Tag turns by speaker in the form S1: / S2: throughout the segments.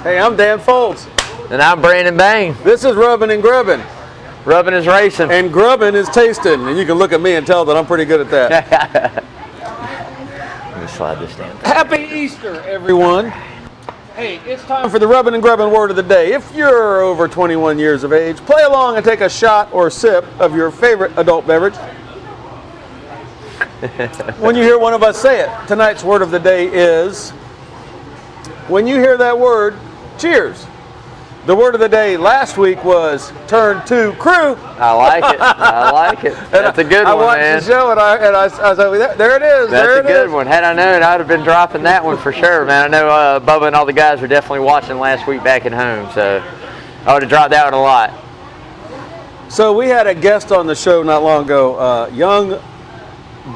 S1: Hey, I'm Dan Foulds.
S2: And I'm Brandon Bain.
S1: This is Rubbin' and Grubbin'.
S2: Rubbin' is racing.
S1: And grubbin' is tasting. And you can look at me and tell that I'm pretty good at that.
S2: Let me slide this down.
S1: Happy Easter, everyone. Hey, it's time for the Rubbin' and Grubbin' word of the day. If you're over 21 years of age, play along and take a shot or sip of your favorite adult beverage. When you hear one of us say it, tonight's word of the day is, when you hear that word, cheers. The word of the day last week was turn to crew.
S2: I like it. I like it. That's a good one, man.
S1: I watched the show and I was like, there it is.
S2: That's a good one. Had I known, I'd have been dropping that one for sure, man. I know Bubba and all the guys were definitely watching last week back at home, so I would have dropped that one a lot.
S1: So we had a guest on the show not long ago, young,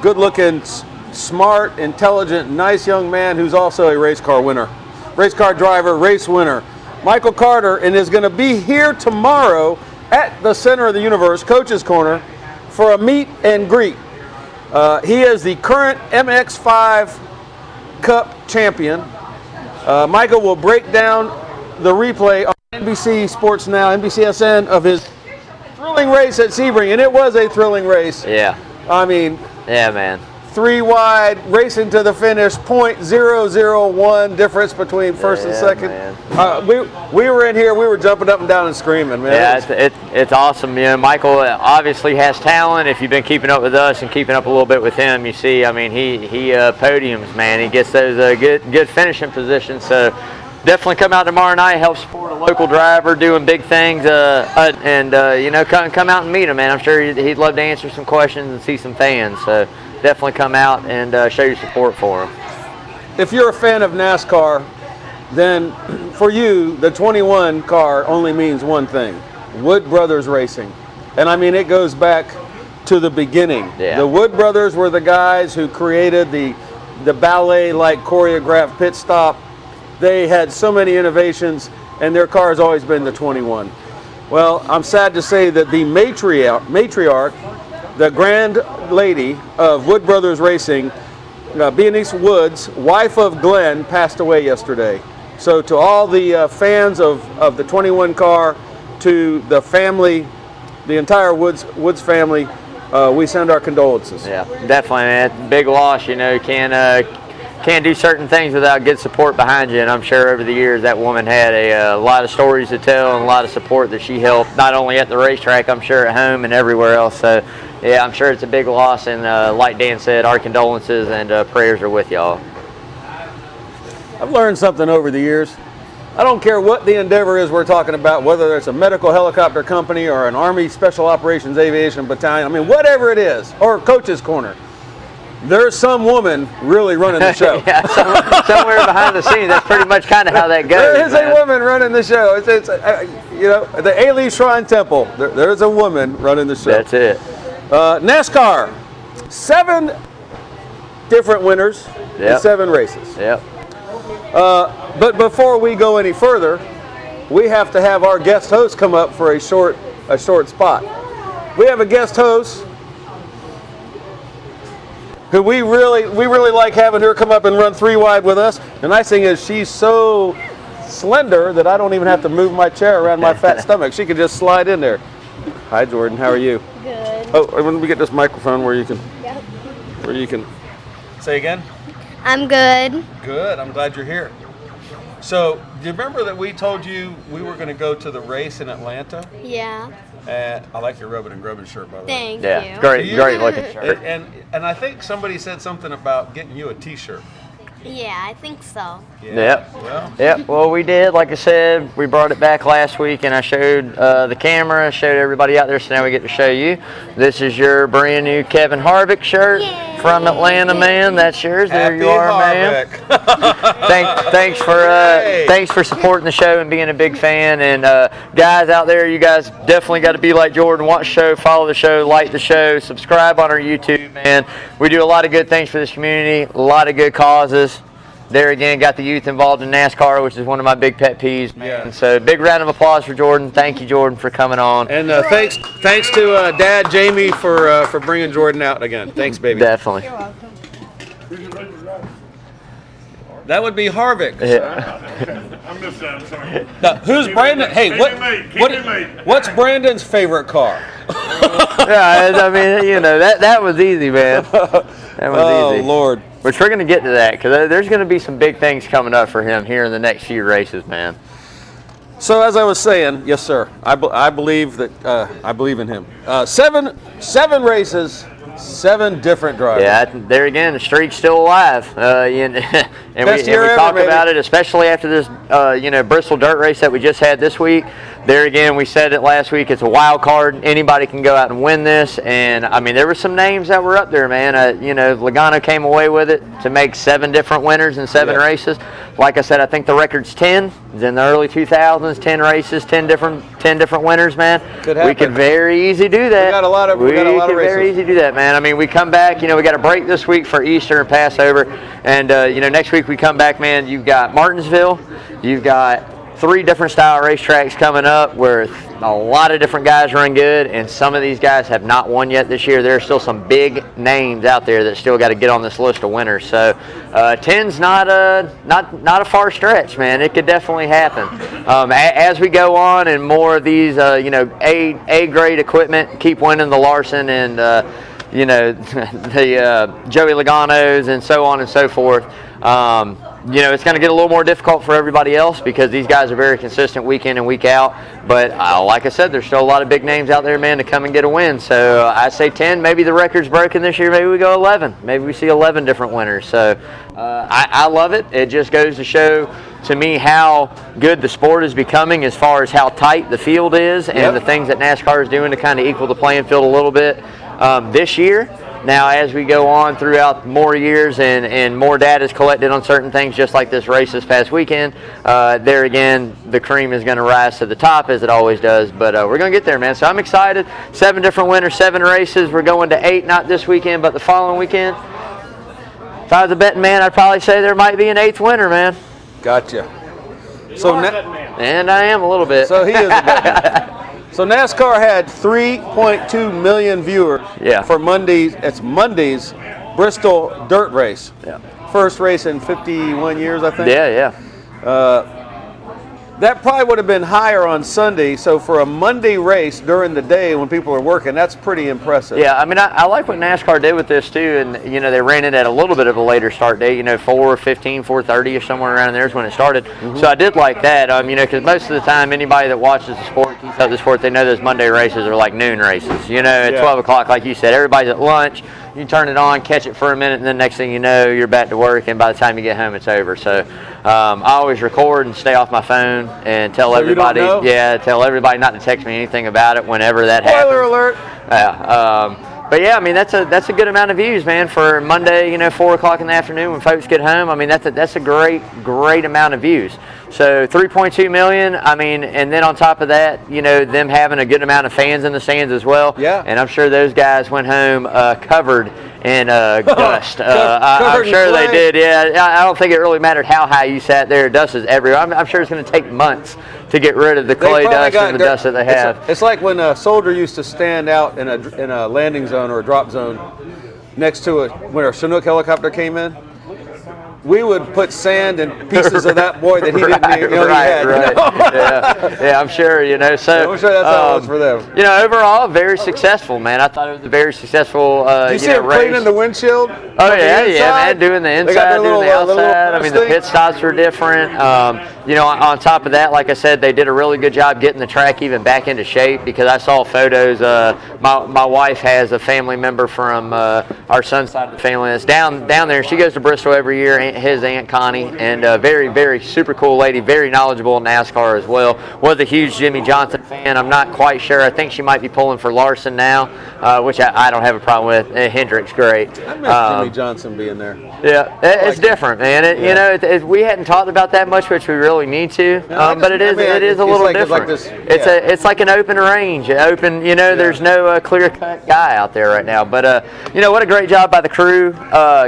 S1: good-looking, smart, intelligent, nice young man who's also a race car winner, race car driver, race winner. Michael Carter, and is going to be here tomorrow at the Center of the Universe, Coach's Corner, for a meet and greet. He is the current MX5 Cup champion. Michael will break down the replay on NBC Sports Now, NBCSN, of his thrilling race at Sebring, and it was a thrilling race.
S2: Yeah.
S1: I mean,
S2: yeah, man.
S1: 3 wide, racing to the finish, .001 difference between first and second. We were in here, we were jumping up and down and screaming, man.
S2: Yeah, it's awesome. You know, Michael obviously has talent. If you've been keeping up with us and keeping up a little bit with him, you see, I mean, he podiums, man. He gets those good finishing positions. So definitely come out tomorrow night, help support a local driver doing big things, and you know, come out and meet him, man. I'm sure he'd love to answer some questions and see some fans. So definitely come out and show your support for him.
S1: If you're a fan of NASCAR, then for you, the 21 car only means one thing: Wood Brothers Racing. And I mean, it goes back to the beginning.
S2: Yeah.
S1: The Wood Brothers were the guys who created the ballet-like choreographed pit stop. They had so many innovations, and their car has always been the 21. Well, I'm sad to say that the matriarch, the grand lady of Wood Brothers Racing, Beanice Woods, wife of Glenn, passed away yesterday. So to all the fans of the 21 car, to the family, the entire Woods family, we send our condolences.
S2: Yeah, definitely, man. Big loss. You know, can't do certain things without good support behind you, and I'm sure over the years that woman had a lot of stories to tell and a lot of support that she helped, not only at the racetrack, I'm sure at home and everywhere else. So yeah, I'm sure it's a big loss, and like Dan said, our condolences and prayers are with y'all.
S1: I've learned something over the years. I don't care what the endeavor is we're talking about, whether it's a medical helicopter company or an Army Special Operations Aviation Battalion, I mean, whatever it is, or Coach's Corner, there's some woman really running the show.
S2: Yeah, somewhere behind the scenes, that's pretty much kind of how that goes.
S1: There is a woman running the show. It's you know, the Ailey Shrine Temple, there's a woman running the show.
S2: That's it.
S1: NASCAR, 7 different winners in 7 races.
S2: Yep.
S1: But before we go any further, we have to have our guest host come up for a short spot. We have a guest host who we really like having her come up and run 3 wide with us. The nice thing is she's so slender that I don't even have to move my chair around my fat stomach. She can just slide in there. Hi, Jordan. How are you?
S3: Good.
S1: Oh, when we get this microphone where you can.
S3: Yep.
S1: Where you can. Say again.
S3: I'm good.
S1: Good. I'm glad you're here. So, do you remember that we told you we were going to go to the race in Atlanta?
S3: Yeah.
S1: I like your Rubbin' and Grubbin' shirt, by the way.
S3: Thank
S2: Yeah,
S3: you.
S2: great looking shirt.
S1: And I think somebody said something about getting you a T-shirt.
S3: Yeah, I think so.
S2: Yeah.
S1: Well.
S2: Yep. Well, we did. Like I said, we brought it back last week, and I showed the camera, showed everybody out there. So now we get to show you. This is your brand new Kevin Harvick shirt from Atlanta, man. That's yours. There you are, man. Thanks for supporting the show and being a big fan. And guys out there, you guys definitely got to be like Jordan. Watch the show, follow the show, like the show, subscribe on our YouTube, man. We do a lot of good things for this community, a lot of good causes. There again, got the youth involved in NASCAR, which is one of my big pet peeves, man.
S1: Yeah.
S2: So big round of applause for Jordan. Thank you, Jordan, for coming on.
S1: And thanks to Dad Jamie for bringing Jordan out again. Thanks, baby.
S2: Definitely.
S3: You're welcome.
S1: That would be Harvick.
S4: I missed that. I'm sorry.
S1: Now, who's Brandon? Hey, what's Brandon's favorite car?
S2: Yeah, I mean, you know, that was easy, man. That was easy.
S1: Oh, Lord.
S2: Which we're going to get to that because there's going to be some big things coming up for him here in the next few races, man.
S1: So as I was saying, yes, sir. I believe that I believe in him. Seven races, 7 different drivers.
S2: Yeah, there again, the streak's still alive. And we talk about it, especially after this, Bristol dirt race that we just had this week. There again, we said it last week. It's a wild card. Anybody can go out and win this. And I mean, there were some names that were up there, man. Logano came away with it to make 7 different winners in 7 races. Like I said, I think the record's 10. In the early 2000s, 10 races, 10 different winners, man.
S1: We
S2: could very easy do that.
S1: We got a lot of races.
S2: Very easy do that, man. I mean, we come back. We got a break this week for Easter and Passover, and next week we come back, man. You've got Martinsville. You've got 3 different style racetracks coming up where a lot of different guys run good, and some of these guys have not won yet this year. There are still some big names out there that still got to get on this list of winners. So 10's not a far stretch, man. It could definitely happen. As we go on and more of these, A-grade equipment keep winning the Larson and the Joey Logano's and so on and so forth. It's going to get a little more difficult for everybody else because these guys are very consistent week in and week out. But like I said, there's still a lot of big names out there, man, to come and get a win. So I say 10. Maybe the record's broken this year. Maybe we go 11. Maybe we see 11 different winners. So I love it. It just goes to show to me how good the sport is becoming as far as how tight the field is and the things that NASCAR is doing to kind of equal the playing field a little bit this year. Now, as we go on throughout more years and more data is collected on certain things, just like this race this past weekend, there again, the cream is going to rise to the top as it always does. But we're going to get there, man. So I'm excited. 7 different winners, 7 races. We're going to 8, not this weekend, but the following weekend. If I was a betting man, I'd probably say there might be an 8th winner, man.
S1: Gotcha.
S2: And I am a little bit.
S1: So he is a betting man. So NASCAR had 3.2 million viewers for Monday's. It's Monday's Bristol dirt race.
S2: Yeah.
S1: First race in 51 years, I think.
S2: Yeah.
S1: That probably would have been higher on Sunday. So for a Monday race during the day when people are working, that's pretty impressive.
S2: Yeah, I mean, I like what NASCAR did with this too, and they ran it at a little bit of a later start date. 4:15, 4:30, or somewhere around there is when it started. Mm-hmm. So I did like that. Because most of the time, anybody that watches the sport, keeps up the sport, they know those Monday races are like noon races. At 12 o'clock, like you said, everybody's at lunch. You turn it on, catch it for a minute, and then next thing you know, you're back to work, and by the time you get home, it's over. So I always record and stay off my phone and tell everybody, tell everybody not to text me anything about it whenever that happens.
S1: Spoiler alert.
S2: But yeah, I mean that's a good amount of views, man, for Monday, 4 o'clock in the afternoon when folks get home. I mean that's a great amount of views. So 3.2 million. I mean, and then on top of that, them having a good amount of fans in the stands as well.
S1: Yeah.
S2: And I'm sure those guys went home covered in dust. I'm sure they did. Yeah. I don't think it really mattered how high you sat there. Dust is everywhere. I'm sure it's going to take months to get rid of the clay dust and the dust that they have.
S1: It's like when a soldier used to stand out in a landing zone or a drop zone next to when a Chinook helicopter came in. We would put sand and pieces of that boy that he didn't
S2: Right. Yeah, I'm sure, So
S1: I'm sure that's how it was for them.
S2: Overall, very successful, man. I thought it was a very successful
S1: Did you see him cleaning the windshield?
S2: Oh, yeah, man. Doing the inside, doing the outside. I mean, the pit stops were different. On top of that, like I said, they did a really good job getting the track even back into shape because I saw photos. My wife has a family member from our son's side of the family that's down there. She goes to Bristol every year. His Aunt Connie, and very, very super cool lady, very knowledgeable in NASCAR as well. Was a huge Jimmy Johnson fan. I'm not quite sure. I think she might be pulling for Larson now, which I don't have a problem with. Hendrick's great.
S1: I miss Jimmy Johnson being there.
S2: Yeah, it's different, man. We hadn't talked about that much, which we really need to. But it is a little different. It's like an open range. There's no clear-cut guy out there right now. But what a great job by the crew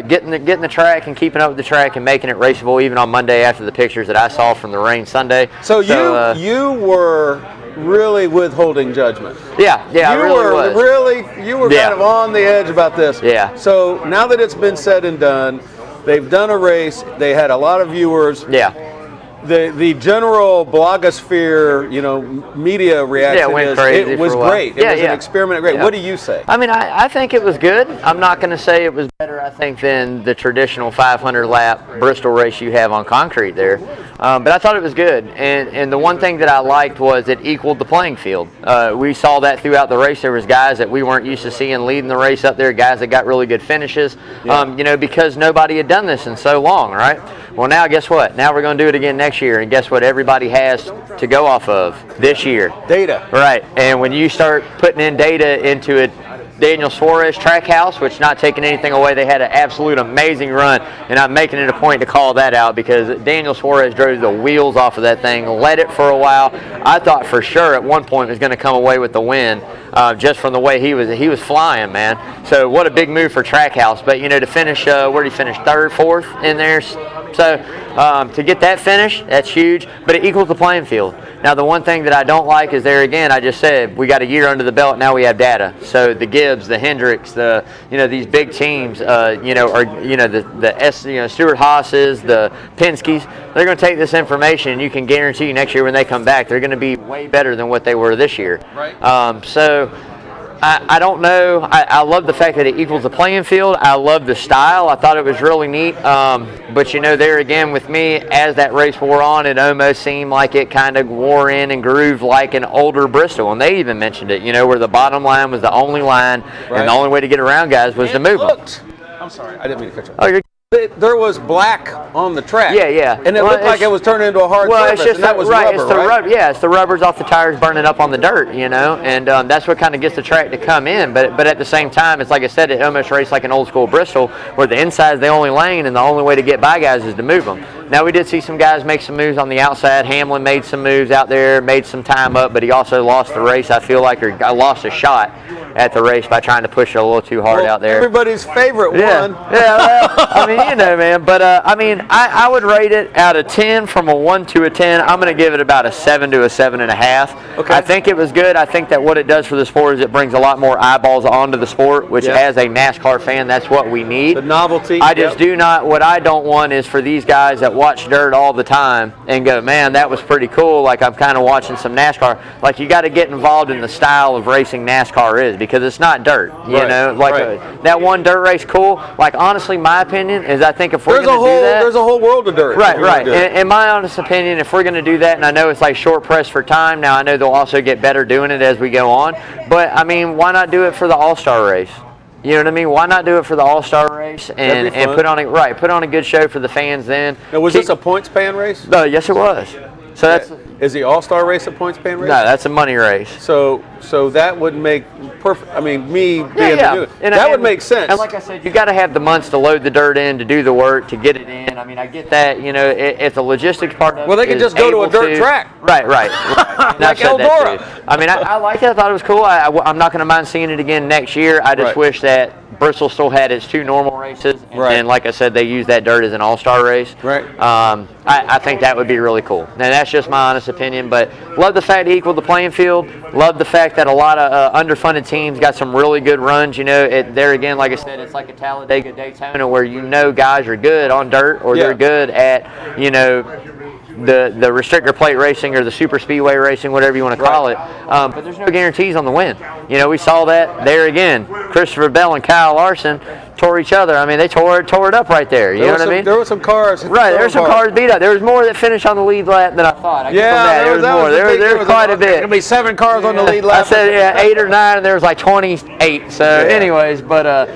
S2: getting the track and keeping up with the track and making it raceable even on Monday after the pictures that I saw from the rain Sunday.
S1: So you were really withholding judgment.
S2: Yeah, I really was.
S1: You were kind of on the edge about this.
S2: Yeah.
S1: So now that it's been said and done, They've done a race. They had a lot of viewers.
S2: Yeah.
S1: The general blogosphere, media reaction
S2: went crazy
S1: it was
S2: for a while.
S1: great. It was an experiment. Great.
S2: Yeah.
S1: What do you say?
S2: I mean, I think it was good. I'm not going to say it was better, I think, than the traditional 500-lap Bristol race you have on concrete there. But I thought it was good. And the one thing that I liked was it equaled the playing field. We saw that throughout the race. There was guys that we weren't used to seeing leading the race up there, guys that got really good finishes, because nobody had done this in so long, right? Well, now guess what? Now we're going to do it again next year, and guess what? Everybody has to go off of this year.
S1: Data.
S2: Right, and when you start putting in data into it, Daniel Suarez Trackhouse, which not taking anything away, they had an absolute amazing run, and I'm making it a point to call that out because Daniel Suarez drove the wheels off of that thing, led it for a while. I thought for sure at one point was going to come away with the win, just from the way he was flying, man. So what a big move for Trackhouse. But to finish, where did he finish? Third, fourth in there. So to get that finish, that's huge. But it equals the playing field. Now the one thing that I don't like is there again. I just said we got a year under the belt. Now we have data. So the Gibbs, the Hendricks, these big teams, the Stuart Haas's, the Penske's. They're going to take this information, and you can guarantee next year when they come back, they're going to be way better than what they were this year.
S1: Right.
S2: So I don't know. I love the fact that it equals the playing field. I love the style. I thought it was really neat. But there again with me, as that race wore on, it almost seemed like it kind of wore in and grooved like an older Bristol. And they even mentioned it, where the bottom line was the only line, and the only way to get around guys was to move them.
S1: I'm sorry, I didn't mean to cut you off.
S2: Oh, you're
S1: There was black on the track.
S2: Yeah.
S1: And it looked like it was turning into a hard surface,
S2: it's just
S1: and that was
S2: right.
S1: rubber, right?
S2: It's the rubbers off the tires burning up on the dirt, and that's what kind of gets the track to come in. But at the same time, it's like I said, it almost raced like an old school Bristol, where the inside is the only lane, and the only way to get by guys is to move them. Now we did see some guys make some moves on the outside. Hamlin made some moves out there, made some time up, but he also lost the race. I feel like, or lost a shot at the race by trying to push it a little too hard out there.
S1: Everybody's favorite one.
S2: Yeah, well, I mean, man. But, I would rate it out of 10 from a 1 to a 10. I'm going to give it about a 7 to a 7.5.
S1: Okay.
S2: I think it was good. I think that what it does for the sport is it brings a lot more eyeballs onto the sport, which as a NASCAR fan, that's what we need.
S1: The novelty.
S2: I just what I don't want is for these guys that watch dirt all the time and go, man, that was pretty cool. Like I'm kind of watching some NASCAR. Like you got to get involved in the style of racing NASCAR is, because it's not dirt, that one dirt race, cool. Like honestly, my opinion is I think if we're going to do that,
S1: there's a whole world of dirt.
S2: Right. In my honest opinion, if we're going to do that, and I know it's like short press for time. Now I know they'll also get better doing it as we go on. But I mean, why not do it for the All-Star race? You know what I mean? Why not do it for the All-Star race and put on a good show for the fans then?
S1: Now, was this a points pan race?
S2: Yes, it was. So that's
S1: is the All-Star race a points pan race?
S2: No, that's a money race.
S1: So that would make perfect. I mean, me being the new, that would make sense.
S2: And like I said, you got to have the months to load the dirt in, to do the work, to get it in. I mean, I get that. If the logistics part of it,
S1: they can just go to a dirt track.
S2: Right.
S1: Like Eldora.
S2: I mean, I like it. I thought it was cool. I'm not going to mind seeing it again next year. I just wish that Bristol still had its 2 normal races, and like I said, they used that dirt as an all-star race.
S1: Right.
S2: I think that would be really cool. Now that's just my honest opinion, but love the fact it equaled the playing field. Love the fact that a lot of underfunded teams got some really good runs. There again, like I said, it's like a Talladega, Daytona, where guys are good on dirt, or they're good at the restrictor plate racing or the super speedway racing, whatever you want to call it. But there's no guarantees on the win. We saw that there again. Christopher Bell and Kyle Larson tore each other. I mean, they tore it up right there. You know what I mean?
S1: There were some cars.
S2: Right, there were some cars beat up. There was more that finished on the lead lap than I thought. There was more. There was quite a bit.
S1: There'll be 7 cars on the lead lap.
S2: I said 8 or 9, and there was like 28. So, anyways, but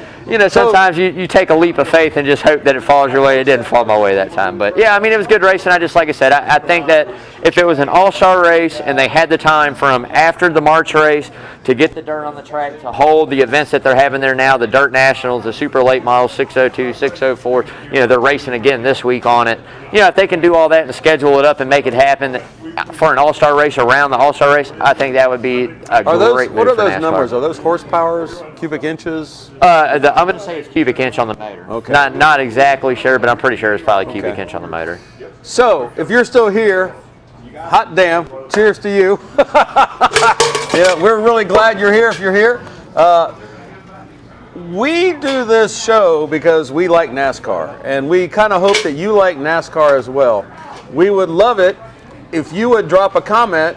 S2: sometimes you take a leap of faith and just hope that it falls your way. It didn't fall my way that time. But, yeah, I mean, it was good racing. Like I said, I think that if it was an all-star race and they had the time from after the March race to get the dirt on the track, to hold the events that they're having there now, the Dirt Nationals, the Super Late Models, 602, 604, they're racing again this week on it. If they can do all that and schedule it up and make it happen for an all-star race around the all-star race, I think that would be a great move.
S1: What are those
S2: NASCAR.
S1: numbers? Are those horsepowers, cubic inches?
S2: I'm going to say it's cubic inch on the motor.
S1: Okay.
S2: Not exactly sure, but I'm pretty sure it's probably cubic inch on the motor.
S1: So, if you're still here, hot damn, cheers to you. Yeah, we're really glad you're here if you're here. we do this show because we like NASCAR, and we kind of hope that you like NASCAR as well. We would love it if you would drop a comment.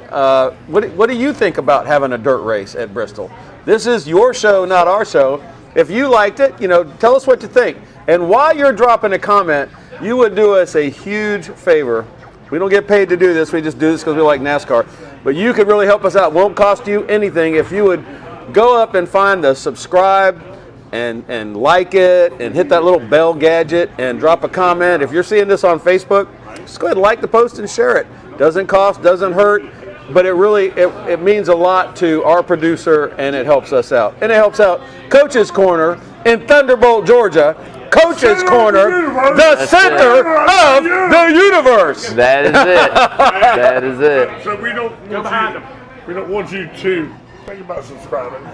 S1: What do you think about having a dirt race at Bristol? This is your show, not our show. If you liked it, tell us what you think. And while you're dropping a comment, you would do us a huge favor. We don't get paid to do this. We just do this because we like NASCAR. But you could really help us out. It won't cost you anything if you would go up and find the subscribe and like it and hit that little bell gadget and drop a comment. If you're seeing this on Facebook, just go ahead and like the post and share it. Doesn't cost, doesn't hurt, but it means a lot to our producer, and it helps us out. And it helps out Coach's Corner in Thunderbolt, Georgia. Coach's Corner, the center of the universe.
S2: That is it. That is it.
S4: So we don't want you to think about subscribing.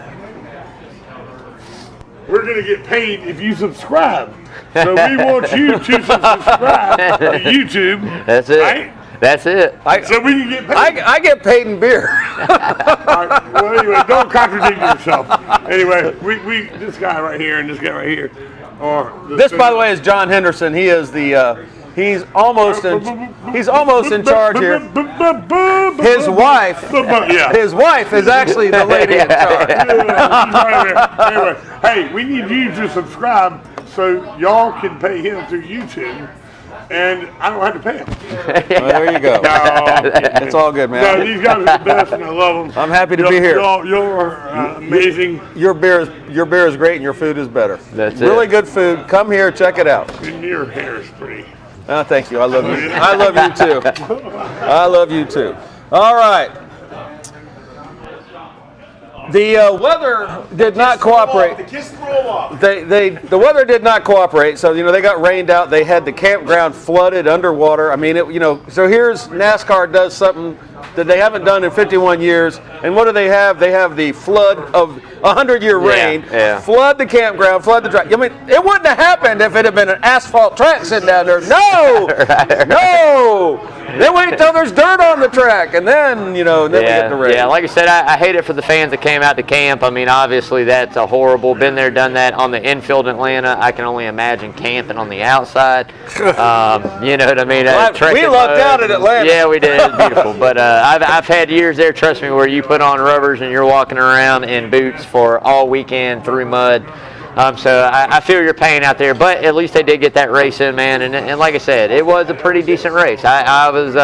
S4: We're going to get paid if you subscribe. So we want you to subscribe to YouTube.
S2: That's it.
S4: Right?
S2: That's it.
S4: So we can get paid.
S1: I get paid in beer.
S4: All right. Well, anyway, don't contradict yourself. Anyway, we this guy right here and this guy right here.
S1: This, by the way, is John Henderson. He is he's almost in charge here. His wife is actually the lady in charge.
S4: Anyway, hey, we need you to subscribe so y'all can pay him through YouTube. And I don't have to pay him.
S1: Well, there you go.
S4: No,
S1: it's all good, man.
S4: No, these guys are the best, and I love them.
S1: I'm happy to be here.
S4: You're amazing.
S1: Your beer is great, and your food is better.
S2: That's
S1: really good food. Come here, check it out.
S4: And your hair is pretty.
S1: Oh, thank you. I love you. I love you too. I love you too. All right. The weather did not cooperate. The weather did not cooperate. So they got rained out. They had the campground flooded underwater. I mean, So here's NASCAR does something that they haven't done in 51 years. And what do they have? They have the flood of 100-year rain.
S2: Yeah.
S1: Flood the campground. Flood the track. I mean, it wouldn't have happened if it had been an asphalt track sitting down there. No, no. They wait till there's dirt on the track, and then we get the rain.
S2: Yeah, like I said, I hate it for the fans that came out to camp. I mean, obviously that's a horrible. Been there, done that on the infield in Atlanta. I can only imagine camping on the outside. You know what I mean?
S1: We lucked out at Atlanta.
S2: Yeah, we did. It was beautiful. But I've had years there, trust me, where you put on rubbers and you're walking around in boots for all weekend through mud. So I feel your pain out there, but at least they did get that race in, man. And like I said, it was a pretty decent race. I was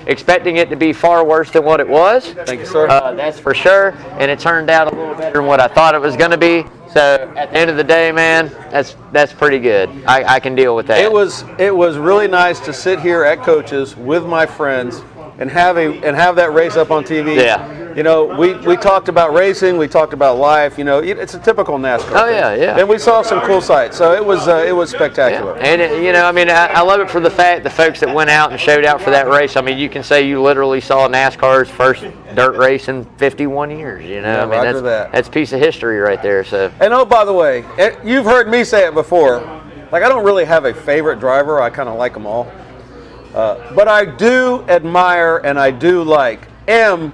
S2: expecting it to be far worse than what it was.
S1: Thank you, sir.
S2: That's for sure. And it turned out a little better than what I thought it was going to be. So at the end of the day, man, that's pretty good. I can deal with that.
S1: It was really nice to sit here at Coach's with my friends and have that race up on TV.
S2: Yeah.
S1: We talked about racing, we talked about life. It's a typical NASCAR.
S2: Oh
S1: thing.
S2: yeah.
S1: And we saw some cool sights, so it was spectacular.
S2: Yeah. And I love it for the fact the folks that went out and showed out for that race. I mean, you can say you literally saw NASCAR's first dirt race in 51 years.
S1: Yeah, I mean,
S2: that's a piece of history right there. So.
S1: And oh, by the way, you've heard me say it before. Like, I don't really have a favorite driver. I kind of like them all. But I do admire and I do like MTJ.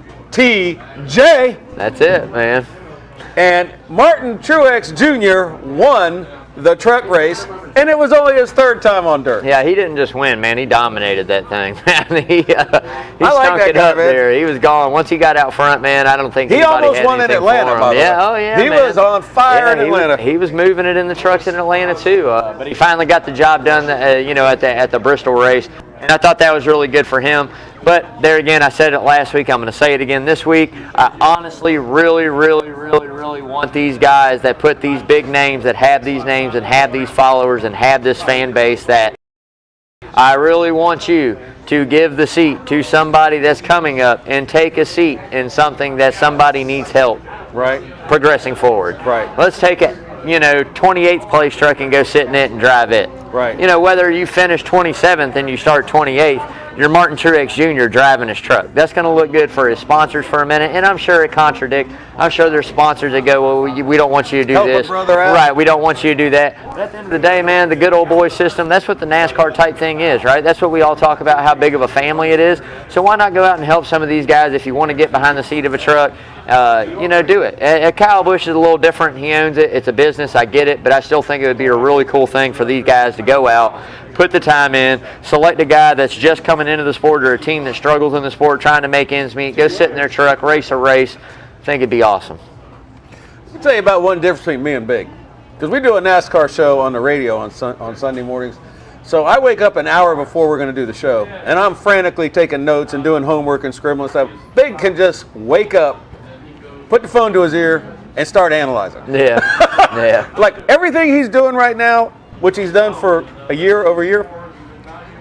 S2: That's it, man.
S1: And Martin Truex Jr. won the truck race, and it was only his third time on dirt.
S2: Yeah, he didn't just win, man. He dominated that thing. he
S1: I like
S2: stunk
S1: that
S2: it
S1: guy,
S2: up
S1: man.
S2: there. He was gone. Once he got out front, man, I don't think
S1: He
S2: anybody
S1: almost
S2: had
S1: won in
S2: anything
S1: Atlanta,
S2: for him.
S1: by the way.
S2: Yeah, oh yeah,
S1: He
S2: man.
S1: was on fire in Atlanta.
S2: He was moving it in the trucks in Atlanta too. But he finally got the job done, at the Bristol race. And I thought that was really good for him. But there again, I said it last week. I'm going to say it again this week. I honestly really want these guys that put these big names, that have these names and have these followers and have this fan base, that I really want you to give the seat to somebody that's coming up and take a seat in something that somebody needs help progressing forward.
S1: Right.
S2: Let's take it. 28th place truck and go sit in it and drive it.
S1: Right.
S2: Whether you finish 27th and you start 28th, you're Martin Truex Jr. driving his truck. That's going to look good for his sponsors for a minute, and I'm sure it contradicts. I'm sure there's sponsors that go, well, we don't want you to do
S1: Help a
S2: this.
S1: brother out.
S2: Right, we don't want you to do that. But at the end of the day, man, the good old boy system, that's what the NASCAR type thing is, right? That's what we all talk about, how big of a family it is. So why not go out and help some of these guys if you want to get behind the seat of a truck? Do it. Kyle Busch is a little different. He owns it. It's a business. I get it. But I still think it would be a really cool thing for these guys to go out, put the time in, select a guy that's just coming into the sport or a team that struggles in the sport, trying to make ends meet, go sit in their truck, race a race. I think it'd be awesome.
S1: I'll tell you about one difference between me and Big. Because we do a NASCAR show on the radio on Sunday mornings. So I wake up an hour before we're going to do the show, and I'm frantically taking notes and doing homework and scribbling stuff. Big can just wake up, put the phone to his ear, and start analyzing.
S2: Yeah, yeah.
S1: Like everything he's doing right now, which he's done for over a year,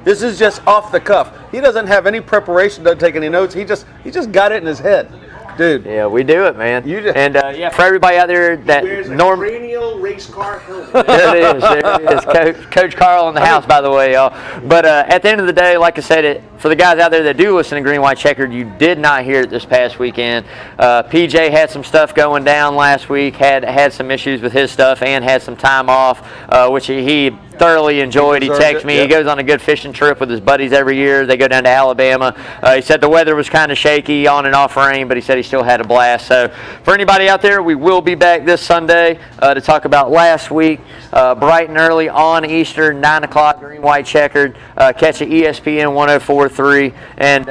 S1: this is just off the cuff. He doesn't have any preparation, doesn't take any notes. He just got it in his head. Dude.
S2: Yeah, we do it, man. For everybody out there that
S5: cranial race car helmet.
S2: There it is. Coach Carl in the house, by the way, y'all. But at the end of the day, like I said, for the guys out there that do listen to Green White Checkered, you did not hear it this past weekend. PJ had some stuff going down last week, had some issues with his stuff, and had some time off, which he thoroughly enjoyed. He texted me. He goes on a good fishing trip with his buddies every year. They go down to Alabama. He said the weather was kind of shaky, on and off rain, but he said he still had a blast. So for anybody out there, we will be back this Sunday to talk about last week, bright and early on Easter, 9 o'clock, Green White Checkered. Catch it ESPN 104.3. And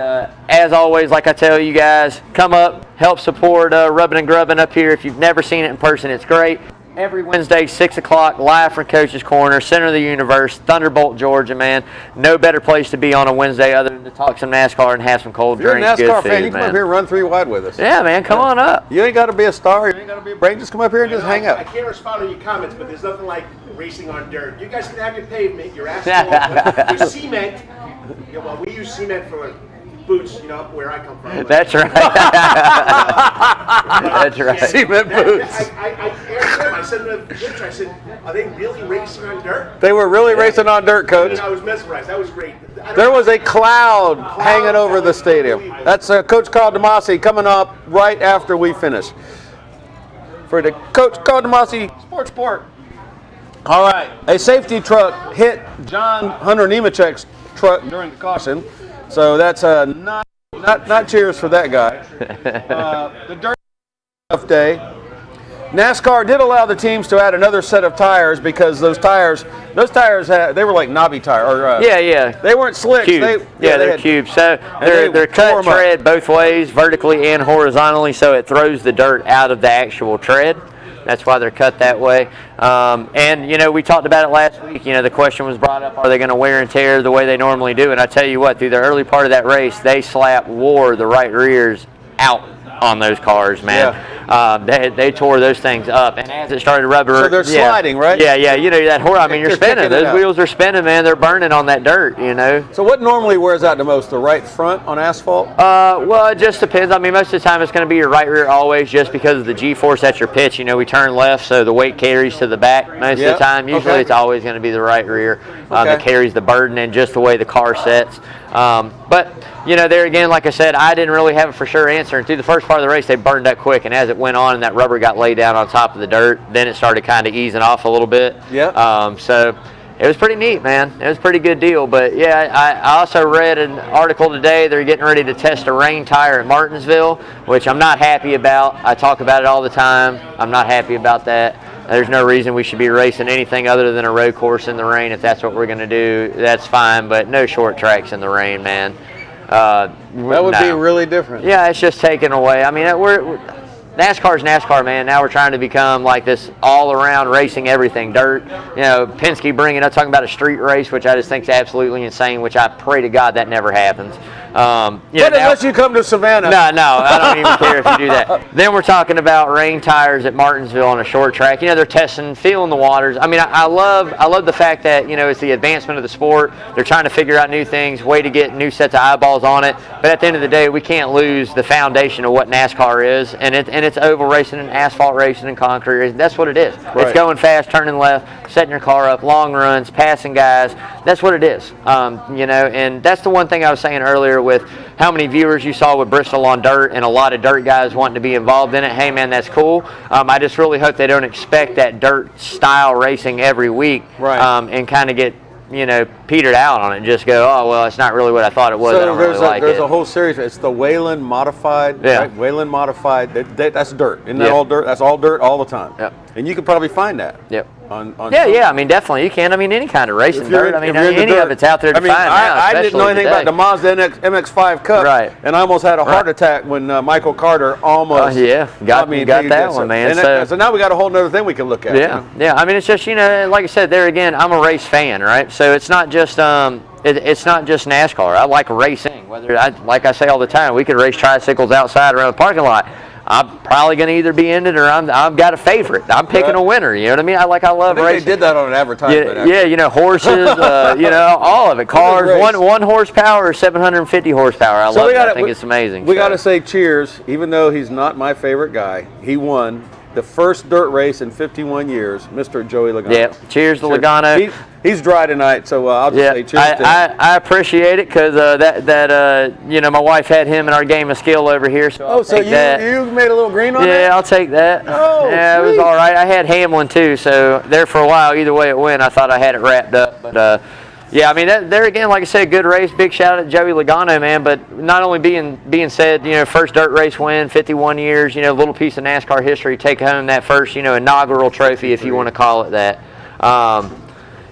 S2: as always, like I tell you guys, come up, help support Rubbin' and Grubbin' up here. If you've never seen it in person, it's great. Every Wednesday, 6 o'clock, live from Coach's Corner, center of the universe, Thunderbolt, Georgia, man. No better place to be on a Wednesday other than to talk some NASCAR and have some cold
S1: drinks.
S2: If
S1: you're a NASCAR
S2: good
S1: fan,
S2: food,
S1: you come up here and run 3 wide with us.
S2: Yeah, man, come on up.
S1: You ain't got to be a star. You ain't got to be a brain. Just come up here and just hang out.
S5: I can't respond to your comments, but there's nothing like racing on dirt. You guys can have your pavement, your asphalt, your cement. Well, we use cement for boots, where I come from.
S2: That's right. That's right.
S1: Cement boots.
S5: I said to the picture, I said, are they really racing on dirt?
S1: They were really racing on dirt, Coach.
S5: I was mesmerized. That was great.
S1: There was a cloud hanging over the stadium. That's Coach Carl DeMasi coming up right after we finish. For the Coach Carl DeMasi Sport. All right. A safety truck hit John Hunter Nemechek's truck during the caution. So that's not cheers for that guy. The dirt tough day. NASCAR did allow the teams to add another set of tires because those tires they were like knobby tires.
S2: Yeah.
S1: They weren't slicks.
S2: Cube. They're cubes. So they're cut tread both ways, vertically and horizontally, so it throws the dirt out of the actual tread. That's why they're cut that way. And, we talked about it last week. The question was brought up, are they going to wear and tear the way they normally do? And I tell you what, through the early part of that race, they wore the right rears out on those cars, man. Yeah. They tore those things up. And as it started rubbing...
S1: So they're sliding, right?
S2: Yeah. You're spinning. Those wheels are spinning, man. They're burning on that dirt,
S1: So what normally wears out the most, the right front on asphalt?
S2: Well, it just depends. I mean, most of the time it's going to be your right rear always just because of the G-force at your pitch. We turn left, so the weight carries to the back most of the time. Usually it's always going to be the right rear that carries the burden and just the way the car sets. But, there again, like I said, I didn't really have a for sure answer. And through the first part of the race, they burned up quick. And as it went on and that rubber got laid down on top of the dirt, then it started kind of easing off a little bit.
S1: Yeah.
S2: So it was pretty neat, man. It was a pretty good deal. But, yeah, I also read an article today. They're getting ready to test a rain tire at Martinsville, which I'm not happy about. I talk about it all the time. I'm not happy about that. There's no reason we should be racing anything other than a road course in the rain. If that's what we're going to do, that's fine. But no short tracks in the rain, man.
S1: That would be really different.
S2: Yeah, it's just taken away. I mean, NASCAR's NASCAR, man. Now we're trying to become like this all-around racing everything. Dirt, Penske bringing up, talking about a street race, which I just think is absolutely insane, which I pray to God that never happens.
S1: But unless you come to Savannah.
S2: No, I don't even care if you do that. Then we're talking about rain tires at Martinsville on a short track. They're testing, feeling the waters. I mean, I love the fact that, it's the advancement of the sport. They're trying to figure out new things, way to get new sets of eyeballs on it. But at the end of the day, we can't lose the foundation of what NASCAR is, and it's oval racing and asphalt racing and concrete racing. That's what it is.
S1: Right.
S2: It's going fast, turning left, setting your car up, long runs, passing guys. That's what it is. And that's the one thing I was saying earlier with how many viewers you saw with Bristol on dirt and a lot of dirt guys wanting to be involved in it. Hey, man, that's cool. I just really hope they don't expect that dirt style racing every week,
S1: right.
S2: And kind of get petered out on it and just go, oh, well, it's not really what I thought it was.
S1: So
S2: I don't really like it.
S1: There's a whole series. It's the Wayland Modified.
S2: Yeah.
S1: Right? Wayland Modified. That's dirt. Isn't that
S2: Yep.
S1: all dirt? That's all dirt all the time.
S2: Yep.
S1: And you could probably find that.
S2: Yep.
S1: On
S2: Yeah, I mean, definitely. You can. I mean, any kind of racing dirt. I mean,
S1: if you're into
S2: any
S1: dirt.
S2: of it's out there to find now,
S1: I didn't know anything
S2: today.
S1: about the Mazda MX-5 Cup.
S2: Right.
S1: And I almost had a heart attack when Michael Carter almost.
S2: Got that one, man.
S1: So now we got a whole other thing we can look at.
S2: Yeah. I mean, it's just, like I said, there again, I'm a race fan, right? So it's not just it's not just NASCAR. I like racing. Like I say all the time, we could race tricycles outside around the parking lot. I'm probably going to either be in it or I've got a favorite. I'm picking a winner. You know what I mean? I love racing.
S1: They did that on an advertisement.
S2: Yeah, horses, all of it. Cars, one horsepower or 750 horsepower. I love it. I think it's amazing.
S1: We got to say cheers, even though he's not my favorite guy. He won the first dirt race in 51 years, Mr. Joey Logano.
S2: Yeah, cheers to Logano.
S1: He's dry tonight, so I'll just say cheers to him.
S2: I appreciate it because my wife had him in our game of skill over here. So
S1: you made a little green on that?
S2: Yeah, I'll take that.
S1: Oh,
S2: yeah,
S1: sweet.
S2: It was all right. I had Hamlin too, so there for a while. Either way it went, I thought I had it wrapped up. But yeah, I mean, there again, like I said, good race. Big shout out to Joey Logano, man. But not only being said, first dirt race win, 51 years, little piece of NASCAR history. Take home that first, inaugural trophy, if you want to call it that.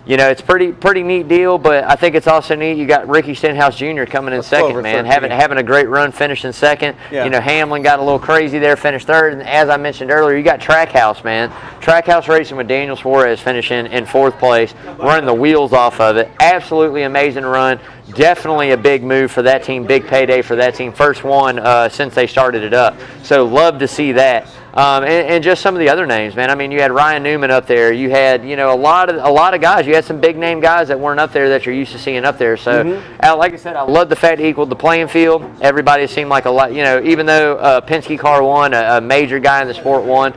S2: It's pretty neat deal, but I think it's also neat. You got Ricky Stenhouse Jr. coming in second, man, having a great run, finishing second. Yeah. Hamlin got a little crazy there, finished third, and as I mentioned earlier, you got Trackhouse, man. Trackhouse Racing with Daniel Suarez finishing in fourth place, running the wheels off of it. Absolutely amazing run. Definitely a big move for that team, big payday for that team. First one since they started it up. So love to see that. And just some of the other names, man. I mean, you had Ryan Newman up there. You had, a lot of guys. You had some big name guys that weren't up there that you're used to seeing up there. So, like I said, I love the fact it equaled the playing field. Everybody seemed like a lot. Even though Penske car won, a major guy in the sport won,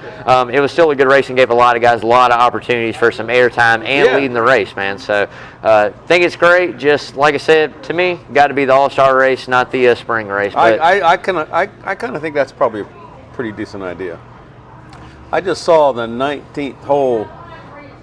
S2: it was still a good race and gave a lot of guys a lot of opportunities for some airtime and leading the race, man. So, think it's great. Just like I said, to me, got to be the All-Star race, not the spring race. But
S1: I kind of think that's probably a pretty decent idea. I just saw the 19th hole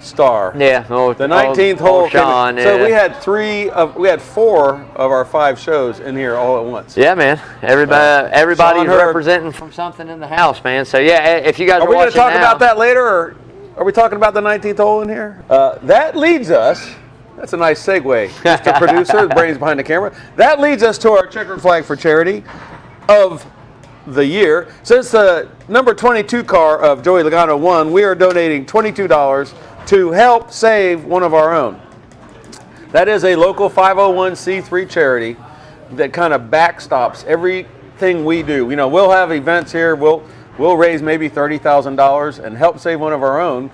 S1: star.
S2: Yeah,
S1: the 19th hole.
S2: Sean,
S1: so we had 4 of our 5 shows in here all at once.
S2: Yeah, man. Everybody's representing from something in the house, man. So yeah, if you guys are
S1: we going to talk
S2: now,
S1: about that later, or are we talking about the 19th hole in here? That leads us. That's a nice segue, Mr. Producer, the brains behind the camera. That leads us to our checkered flag for charity of the year. Since the number 22 car of Joey Logano won, we are donating $22 to help save one of our own. That is a local 501c3 charity that kind of backstops everything we do. We'll have events here. We'll raise maybe $30,000 and help save one of our own.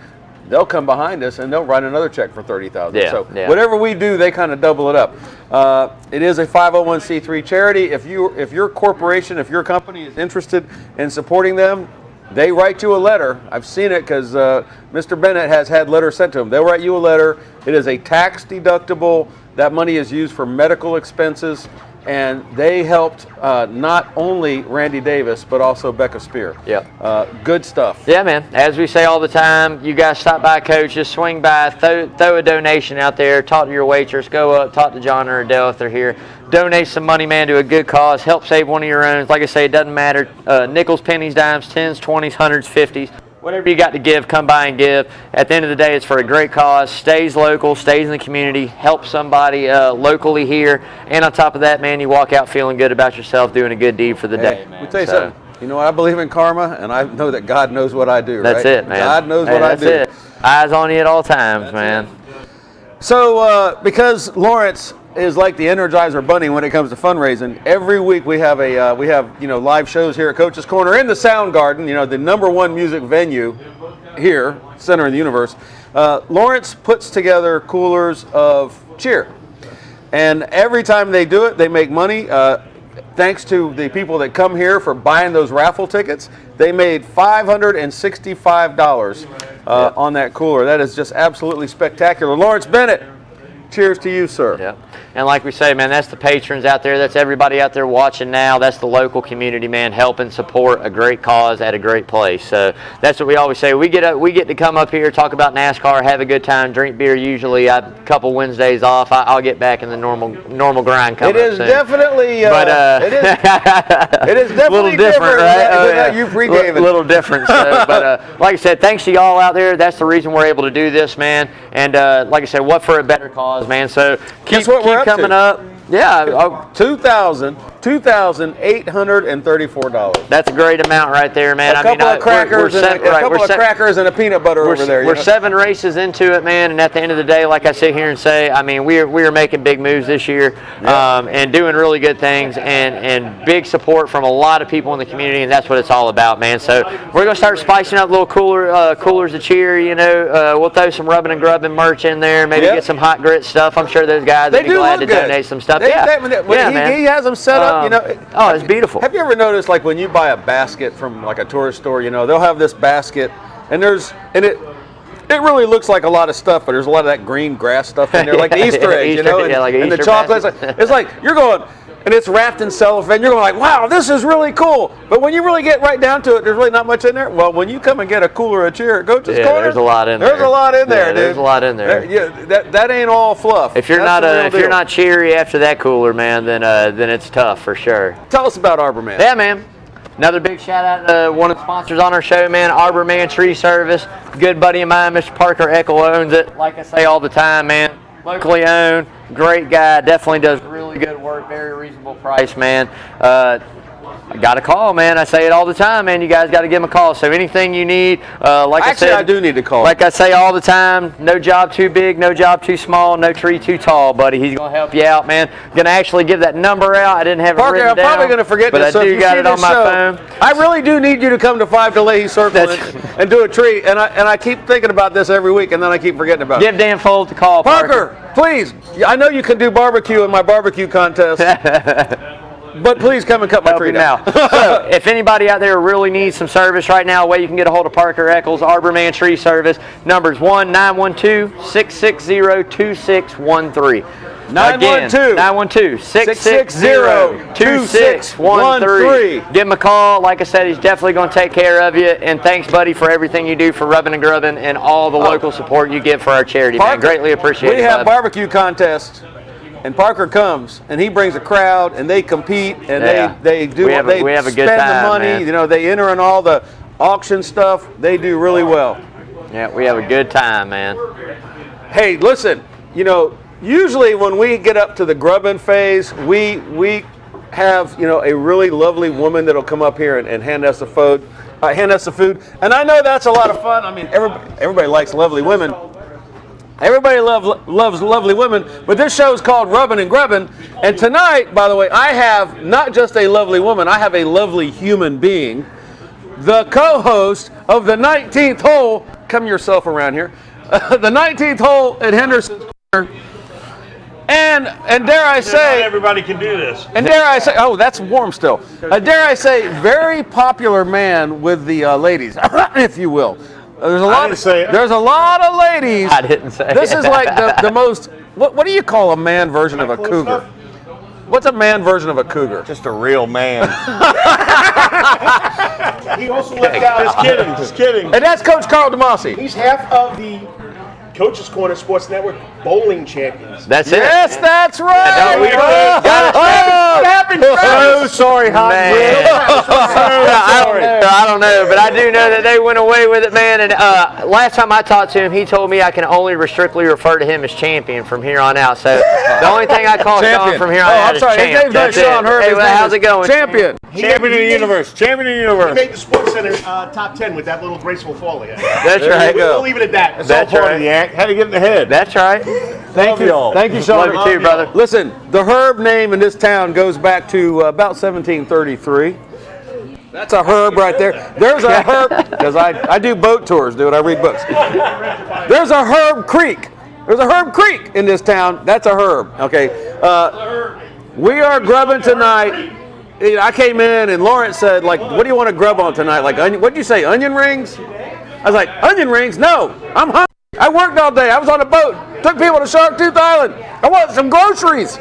S1: They'll come behind us and they'll write another check for $30,000. So whatever we do, they kind of double it up. It is a 501c3 charity. If your corporation, if your company is interested in supporting them, they write you a letter. I've seen it because Mr. Bennett has had letters sent to him. They'll write you a letter. It is a tax deductible. That money is used for medical expenses. And they helped not only Randy Davis, but also Becca Spear. Good stuff.
S2: Yeah, man. As we say all the time, you guys stop by, Coach. Just swing by, throw a donation out there, talk to your waitress, go up, talk to John or Adele if they're here. Donate some money, man, to a good cause. Help save one of your own. Like I say, it doesn't matter. Nickels, pennies, dimes, 10s, 20s, 100s, 50s. Whatever you got to give, come by and give. At the end of the day, it's for a great cause. Stays local, stays in the community, helps somebody locally here. And on top of that, man, you walk out feeling good about yourself, doing a good deed for the day, man.
S1: Let me tell you something. I believe in karma, and I know that God knows what I do,
S2: That's it, man.
S1: God knows what I do.
S2: That's it. Eyes on you at all times, man.
S1: So, because Lawrence is like the Energizer Bunny when it comes to fundraising. Every week we have live shows here at Coach's Corner in the Sound Garden, the #1 music venue here, center of the universe. Lawrence puts together coolers of cheer. And every time they do it, they make money. Thanks to the people that come here for buying those raffle tickets, they made $565 on that cooler. That is just absolutely spectacular. Lawrence Bennett, cheers to you, sir.
S2: Yeah. And like we say, man, that's the patrons out there. That's everybody out there watching now. That's the local community, man, helping support a great cause at a great place. So that's what we always say. We get to come up here, talk about NASCAR, have a good time, drink beer. Usually, a couple Wednesdays off. I'll get back in the normal grind coming.
S1: It is
S2: soon.
S1: Definitely, it is definitely
S2: a little different, right?
S1: Than you pre-gave it.
S2: A little different. So, but like I said, thanks to y'all out there. That's the reason we're able to do this, man. And like I said, what for a better cause, man. So
S1: guess what we're up
S2: coming
S1: to?
S2: up. Yeah,
S1: $2,834.
S2: That's a great amount right there, man.
S1: A couple of crackers and a peanut butter over there.
S2: We're 7 races into it, man, and at the end of the day, like I sit here and say, I mean, we are making big moves this year, and doing really good things, and big support from a lot of people in the community, and that's what it's all about, man. So we're gonna start spicing up little coolers of cheer. We'll throw some rubbing and grubbing merch in there, maybe get some hot grit stuff. I'm sure those guys would be glad to donate some stuff.
S1: He has them set up,
S2: Oh, it's beautiful.
S1: Have you ever noticed, like, when you buy a basket from like a tourist store, they'll have this basket, and it really looks like a lot of stuff, but there's a lot of that green grass stuff in there, like the Easter eggs, and the chocolates. It's like you're going, and it's wrapped in cellophane. You're going like, wow, this is really cool. But when you really get right down to it, there's really not much in there. Well, when you come and get a cooler of cheer at Coach's Corner,
S2: there's a lot in there.
S1: There's a lot in there, dude.
S2: There's a lot in there.
S1: That ain't all fluff.
S2: If you're not cheery after that cooler, man, then it's tough for sure.
S1: Tell us about Arbor Man.
S2: Yeah, man. Another big shout out to one of the sponsors on our show, man, Arbor Man Tree Service. Good buddy of mine, Mr. Parker Eckel, owns it. Like I say all the time, man, locally owned, great guy, definitely does really good work, very reasonable price, man. I got a call, man. I say it all the time, man. You guys got to give him a call. So anything you need, I
S1: do need to call.
S2: Like I say all the time, no job too big, no job too small, no tree too tall, buddy. He's going to help you out, man. Going to actually give that number out. I didn't have it written down.
S1: Parker, I'm probably going to forget
S2: but
S1: this.
S2: I do got it on my phone.
S1: I really do need you to come to 5 DeLahey Circle and do a tree. And I keep thinking about this every week, and then I keep forgetting about it.
S2: Give Dan Foulds a call,
S1: Parker, please. I know you can do barbecue in my barbecue contest. But please come and cut my tree down.
S2: So, if anybody out there really needs some service right now, a way you can get a hold of Parker Eccles, Arbor Man Tree Service, number's 1-912-660-2613.
S1: 912-660-2613.
S2: Give him a call. Like I said, he's definitely going to take care of you. And thanks, buddy, for everything you do for rubbing and grubbing and all the local support you give for our charity, man. Greatly appreciate it.
S1: We have barbecue contests. And Parker comes, and he brings a crowd, and they compete, and they spend the money.
S2: Man.
S1: They enter in all the auction stuff. They do really well.
S2: Yeah, we have a good time, man.
S1: Hey, listen, usually when we get up to the grubbing phase, we have a really lovely woman that'll come up here and hand us the food. And I know that's a lot of fun. I mean, everybody likes lovely women. Everybody loves lovely women, but this show is called Rubbin' and Grubbin'. And tonight, by the way, I have not just a lovely woman, I have a lovely human being, the co-host of the 19th hole. Come yourself around here. The 19th hole at Henderson's Corner. And dare I say,
S4: not everybody can do this.
S1: And dare I say, oh, that's warm still. Dare I say, very popular man with the ladies, if you will. There's a lot of ladies.
S2: I didn't say.
S1: This is like the most. What do you call a man version of a cougar? What's a man version of a cougar?
S6: Just a real man.
S5: He also left out.
S6: Just kidding.
S1: And that's Coach Carl DeMasi.
S5: He's half of the Coach's Corner Sports Network bowling champions.
S2: That's it.
S1: Yes, that's right.
S6: So sorry, hon.
S2: I don't know, but I do know that they went away with it, man. And last time I talked to him, he told me I can only strictly refer to him as champion from here on out. So the only thing I call Sean from here on out is champion.
S1: His name's not Sean Herb.
S2: Hey, how's it going?
S1: Champion.
S6: Champion of the universe. Champion of the universe.
S5: He made the Sports Center top 10 with that little graceful fall he had.
S2: That's right.
S5: We'll leave it at that.
S6: It's all part of the act. How to get in the head.
S2: That's right.
S1: Thank you.
S6: y'all.
S1: Thank you, Sean.
S2: Love you too, brother.
S1: Listen, the Herb name in this town goes back to about 1733. That's a Herb right there. There's a Herb, because I do boat tours, dude. I read books. There's a Herb Creek. There's a Herb Creek in this town. That's a Herb. Okay. We are grubbing tonight. I came in and Lawrence said, like, what do you want to grub on tonight? Like, what did you say, onion rings? I was like, onion rings? No, I'm hungry. I worked all day. I was on a boat. Took people to Shark Tooth Island. I want some groceries.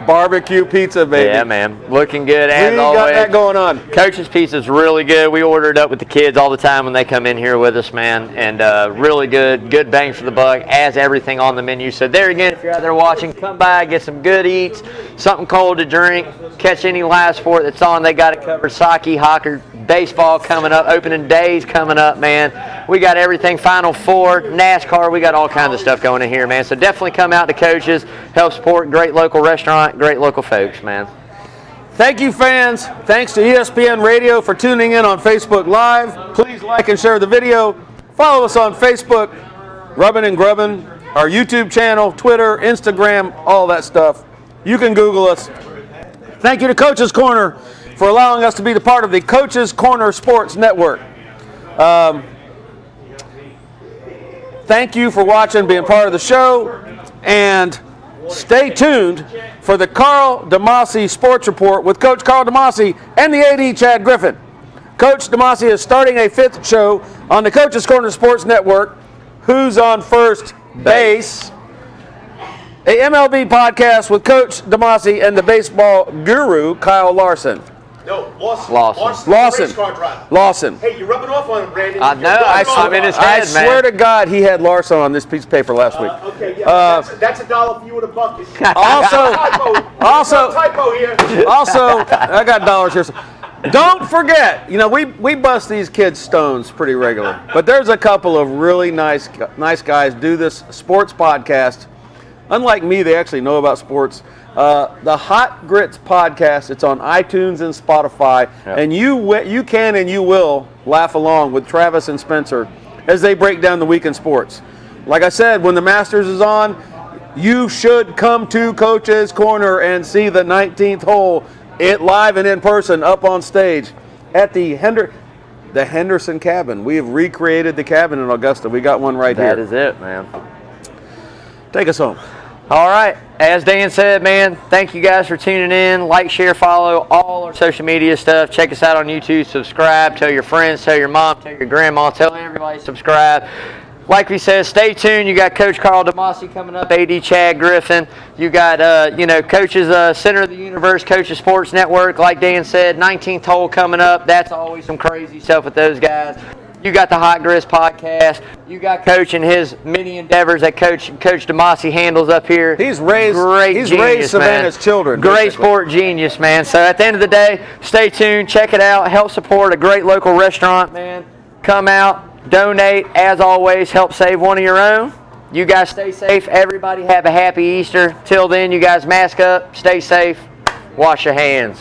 S1: Barbecue pizza, baby.
S2: Yeah, man. Looking good as
S1: We
S2: always.
S1: got that going on.
S2: Coach's Pizza is really good. We order it up with the kids all the time when they come in here with us, man. And really good. Good bang for the buck, as everything on the menu. So there again, if you're out there watching, come by, get some good eats, something cold to drink, catch any live sport that's on. They got it covered. Soccer, hockey, baseball coming up, opening days coming up, man. We got everything, Final Four, NASCAR. We got all kinds of stuff going in here, man. So definitely come out to Coach's, help support great local restaurant, great local folks, man.
S1: Thank you, fans. Thanks to ESPN Radio for tuning in on Facebook Live. Please like and share the video. Follow us on Facebook, Rubbin' and Grubbin', our YouTube channel, Twitter, Instagram, all that stuff. You can Google us. Thank you to Coach's Corner for allowing us to be the part of the Coach's Corner Sports Network. Thank you for watching, being part of the show, and stay tuned for the Carl DeMasi Sports Report with Coach Carl DeMasi and the AD Chad Griffin. Coach DeMasi is starting a 5th show on the Coach's Corner Sports Network, Who's on First Base, a MLB podcast with Coach DeMasi and the baseball guru, Kyle Larson.
S5: No, Lawson.
S2: Lawson.
S5: Race car driver.
S1: Lawson.
S5: Hey, you're rubbing off on him, Brandon.
S2: I know. I'm in his
S1: I
S2: head,
S1: swear
S2: man.
S1: to God, he had Larson on this piece of paper last week.
S5: Okay, yeah, that's $1 for you in a bucket.
S1: Also,
S5: Typo here.
S1: Also, I got dollars here. Don't forget, we bust these kids' stones pretty regularly, but there's a couple of really nice guys do this sports podcast. Unlike me, they actually know about sports. The Hot Grits podcast, it's on iTunes and Spotify, and you can and you will laugh along with Travis and Spencer as they break down the week in sports. Like I said, when the Masters is on, you should come to Coach's Corner and see the 19th hole, it live and in person up on stage at the Henderson Cabin. We have recreated the cabin in Augusta. We got one right here.
S2: That is it, man.
S1: Take us home.
S2: All right. As Dan said, man, thank you guys for tuning in. Like, share, follow all our social media stuff. Check us out on YouTube. Subscribe. Tell your friends. Tell your mom. Tell your grandma. Tell everybody subscribe. Like we said, stay tuned. You got Coach Carl DeMasi coming up, AD Chad Griffin. You got, Coach's Center of the Universe, Coach's Sports Network. Like Dan said, 19th hole coming up. That's always some crazy stuff with those guys. You got the Hot Grits podcast. You got Coach and his many endeavors that Coach DeMasi handles up here.
S1: He's raised Savannah's children.
S2: Great
S1: basically.
S2: sport genius, man. So at the end of the day, stay tuned. Check it out. Help support a great local restaurant, man. Come out, donate. As always, help save one of your own. You guys stay safe. Everybody have a happy Easter. Till then, you guys mask up. Stay safe. Wash your hands.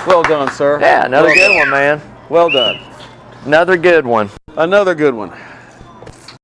S1: Well done, sir.
S2: Yeah, another good one, man.
S1: Well done.
S2: Another good one.
S1: Another good one.